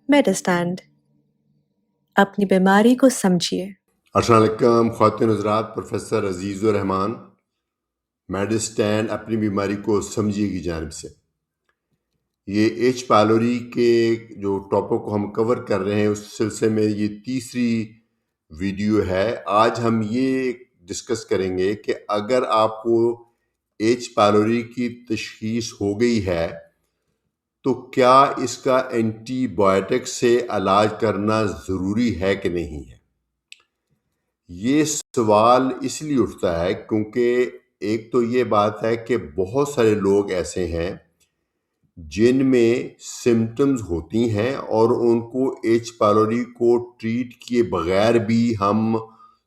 मेडिस्टैंड अपनी बीमारी को समझिए। अस्सलाम वालेकुम ख़वातीन हज़रात, प्रोफेसर अजीज़ुर रहमान मेडिस्टैंड अपनी बीमारी को समझिए की जानिब से ये एच पायलोरी के जो टॉपिक को हम कवर कर रहे हैं उस सिलसिले में ये तीसरी वीडियो है। आज हम ये डिस्कस करेंगे कि अगर आपको एच पायलोरी की तशख़ीस हो गई है तो क्या इसका एंटीबायोटिक से इलाज करना ज़रूरी है कि नहीं है। ये सवाल इसलिए उठता है क्योंकि एक तो ये बात है कि बहुत सारे लोग ऐसे हैं जिनमें सिम्पटम्स होती हैं और उनको एच पायलोरी को ट्रीट किए बगैर भी हम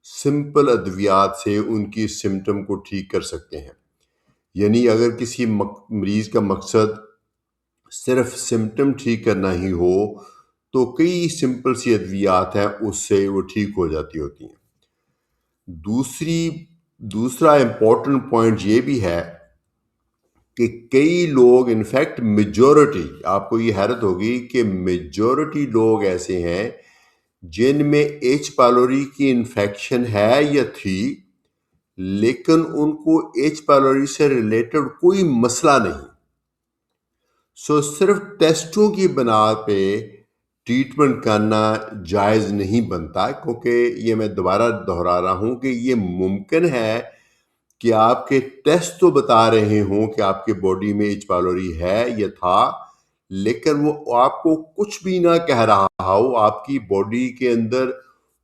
सिंपल अद्वियात से उनकी सिम्पटम को ठीक कर सकते हैं। यानी अगर किसी मरीज़ का मकसद सिर्फ सिम्पटम ठीक करना ही हो तो कई सिंपल सी अद्वियात हैं उससे वो ठीक हो जाती होती हैं। दूसरा इम्पोर्टेंट पॉइंट ये भी है कि कई लोग, इनफैक्ट मेजॉरिटी, आपको ये हैरत होगी कि मेजॉरिटी लोग ऐसे हैं जिनमें एच पायलोरी की इन्फेक्शन है या थी, लेकिन उनको एच पायलोरी से रिलेटेड कोई मसला नहीं। सिर्फ टेस्टों की बिना पे ट्रीटमेंट करना जायज़ नहीं बनता, क्योंकि ये मैं दोबारा दोहरा रहा हूँ कि ये मुमकिन है कि आपके टेस्ट तो बता रहे हों कि आपके बॉडी में एच पायलोरी है या था, लेकिन वो आपको कुछ भी ना कह रहा हो। आपकी बॉडी के अंदर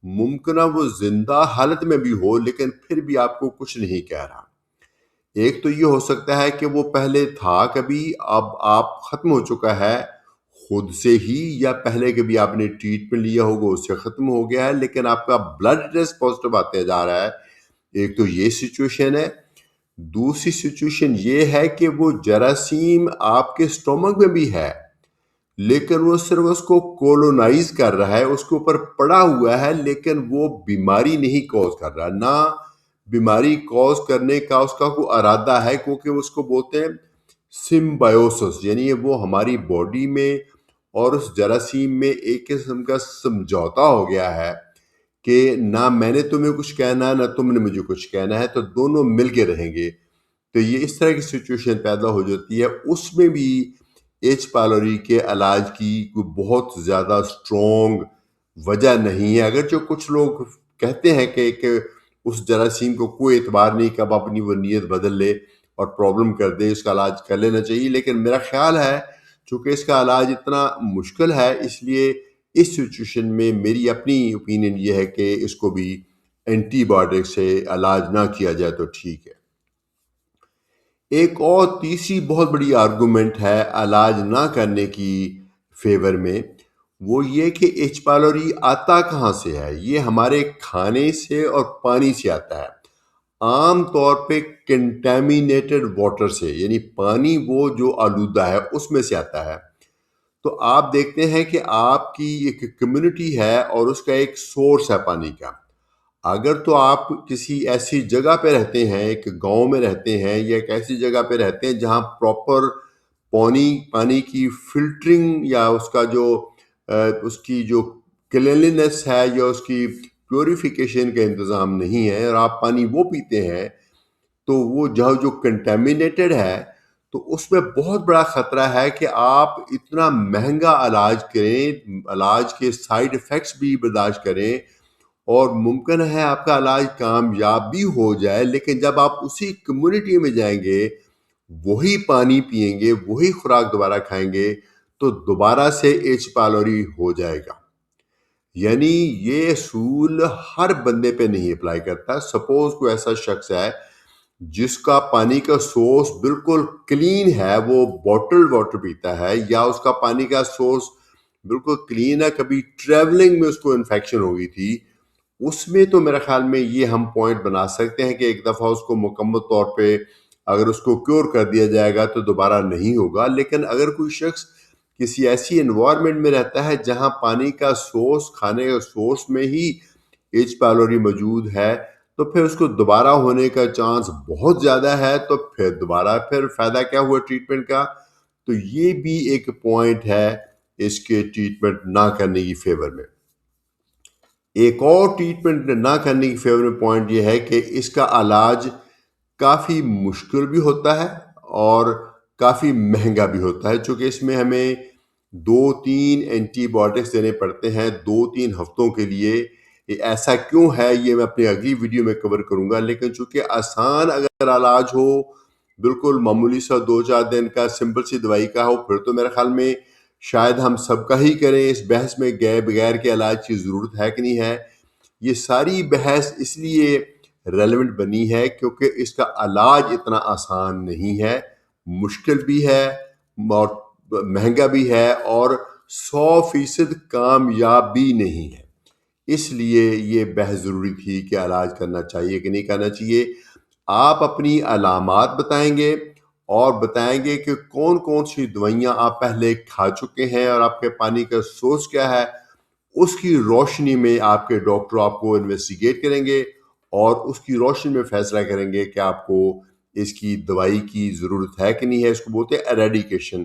मुमकिन वो जिंदा हालत में भी हो लेकिन फिर भी आपको कुछ नहीं कह रहा। एक तो ये हो सकता है कि वो पहले था कभी, अब आप खत्म हो चुका है खुद से ही, या पहले कभी आपने ट्रीटमेंट लिया होगा उससे खत्म हो गया है लेकिन आपका ब्लड टेस्ट पॉजिटिव आते जा रहा है। एक तो ये सिचुएशन है। दूसरी सिचुएशन ये है कि वो जरासीम आपके स्टोमक में भी है लेकिन वो सिर्फ उसको कोलोनाइज कर रहा है, उसके ऊपर पड़ा हुआ है, लेकिन वो बीमारी नहीं कॉज कर रहा। ना बीमारी कॉज करने का उसका कोई इरादा है, क्योंकि उसको बोलते हैं सिम्बायोसिस, यानी वो हमारी बॉडी में और उस जरासीम में एक किस्म का समझौता हो गया है कि ना मैंने तुम्हें कुछ कहना ना तुमने मुझे कुछ कहना है, तो दोनों मिल के रहेंगे। तो ये इस तरह की सिचुएशन पैदा हो जाती है। उसमें भी एच पायलोरी के इलाज की कोई बहुत ज़्यादा स्ट्रॉन्ग वजह नहीं है। अगर जो कुछ लोग कहते हैं कि उस जरासीम को कोई एतबार नहीं, कब अपनी वो नीयत बदल ले और प्रॉब्लम कर दे, इसका इलाज कर लेना चाहिए। लेकिन मेरा ख्याल है चूँकि इसका इलाज इतना मुश्किल है, इसलिए इस सिचुएशन में मेरी अपनी ओपिनियन ये है कि इसको भी एंटीबायोटिक से इलाज ना किया जाए तो ठीक है। एक और तीसरी बहुत बड़ी आर्गुमेंट है इलाज ना करने की फेवर में, वो ये कि एच पायलोरी आता कहाँ से है। ये हमारे खाने से और पानी से आता है, आम तौर पे कंटेमिनेटेड वाटर से, यानी पानी वो जो आलूदा है उसमें से आता है। तो आप देखते हैं कि आपकी एक कम्युनिटी है और उसका एक सोर्स है पानी का। अगर तो आप किसी ऐसी जगह पे रहते हैं, एक गांव में रहते हैं या एक ऐसी जगह पे रहते हैं जहां प्रॉपर पानी की फिल्टरिंग या उसका जो उसकी जो क्लीनलीनेस है या उसकी प्योरिफिकेशन का इंतज़ाम नहीं है और आप पानी वो पीते हैं, तो वो जो कंटेमिनेटेड है, तो उसमें बहुत बड़ा ख़तरा है कि आप इतना महंगा इलाज करें, इलाज के साइड इफ़ेक्ट्स भी बर्दाश्त करें और मुमकिन है आपका इलाज कामयाब भी हो जाए, लेकिन जब आप उसी कम्युनिटी में जाएंगे, वही पानी पिएंगे, वही खुराक दोबारा खाएंगे, तो दोबारा से एच पायलोरी हो जाएगा। यानी ये असूल हर बंदे पे नहीं अप्लाई करता। सपोज कोई ऐसा शख्स है जिसका पानी का सोर्स बिल्कुल क्लीन है, वो बॉटल्ड वाटर पीता है, या उसका पानी का सोर्स बिल्कुल क्लीन है, कभी ट्रैवलिंग में उसको इन्फेक्शन हो गई थी, उसमें तो मेरे ख्याल में ये हम पॉइंट बना सकते हैं कि एक दफ़ा उसको मुकम्मल तौर पे अगर उसको क्योर कर दिया जाएगा तो दोबारा नहीं होगा। लेकिन अगर कोई शख्स किसी ऐसी एनवायरनमेंट में रहता है जहां पानी का सोर्स, खाने का सोर्स में ही एच पायलोरी मौजूद है, तो फिर उसको दोबारा होने का चांस बहुत ज़्यादा है। तो फिर दोबारा फिर फ़ायदा क्या हुआ ट्रीटमेंट का। तो ये भी एक पॉइंट है इसके ट्रीटमेंट ना करने की फेवर में। एक और ट्रीटमेंट ना करने की फेवर में पॉइंट ये है कि इसका इलाज काफ़ी मुश्किल भी होता है और काफ़ी महंगा भी होता है, चूँकि इसमें हमें 2-3 एंटीबायोटिक्स देने पड़ते हैं 2-3 हफ्तों के लिए। ये ऐसा क्यों है ये मैं अपनी अगली वीडियो में कवर करूँगा, लेकिन चूँकि आसान अगर इलाज हो, बिल्कुल मामूली सा 2-4 दिन का सिंपल सी दवाई का हो, फिर तो मेरे ख़्याल में शायद हम सबका ही करें। इस बहस में गए बगैर के इलाज की ज़रूरत है कि नहीं है। ये सारी बहस इसलिए रेलेवेंट बनी है क्योंकि इसका इलाज इतना आसान नहीं है, मुश्किल भी है और महंगा भी है और 100% कामयाब भी नहीं है। इसलिए ये बहस ज़रूरी थी कि इलाज करना चाहिए कि नहीं करना चाहिए। आप अपनी अलामात बताएंगे और बताएंगे कि कौन कौन सी दवाइयाँ आप पहले खा चुके हैं और आपके पानी का सोर्स क्या है। उसकी रोशनी में आपके डॉक्टर आपको इन्वेस्टिगेट करेंगे और उसकी रोशनी में फैसला करेंगे कि आपको इसकी दवाई की ज़रूरत है कि नहीं है। इसको बोलते हैं एरेडिकेशन,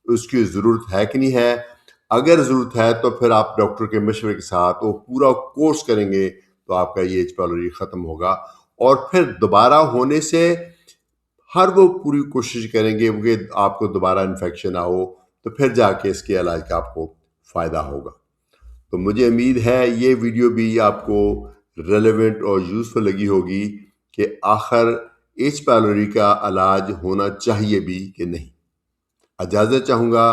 उसकी ज़रूरत है कि नहीं है। अगर ज़रूरत है तो फिर आप डॉक्टर के मशवरे के साथ वो पूरा कोर्स करेंगे तो आपका ये एच पायलोरी ख़त्म होगा और फिर दोबारा होने से हर वो पूरी कोशिश करेंगे कि आपको दोबारा इन्फेक्शन ना हो, तो फिर जाके इसके इलाज का आपको फ़ायदा होगा। तो मुझे उम्मीद है ये वीडियो भी आपको रेलेवेंट और यूज़फुल लगी होगी कि आखिर एच पायलोरी का इलाज होना चाहिए भी कि नहीं। इजाज़त चाहूँगा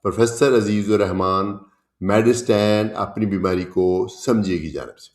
प्रोफेसर अजीज़ुर रहमान, मेडिस्टैन अपनी बीमारी को समझिए की जानिब से।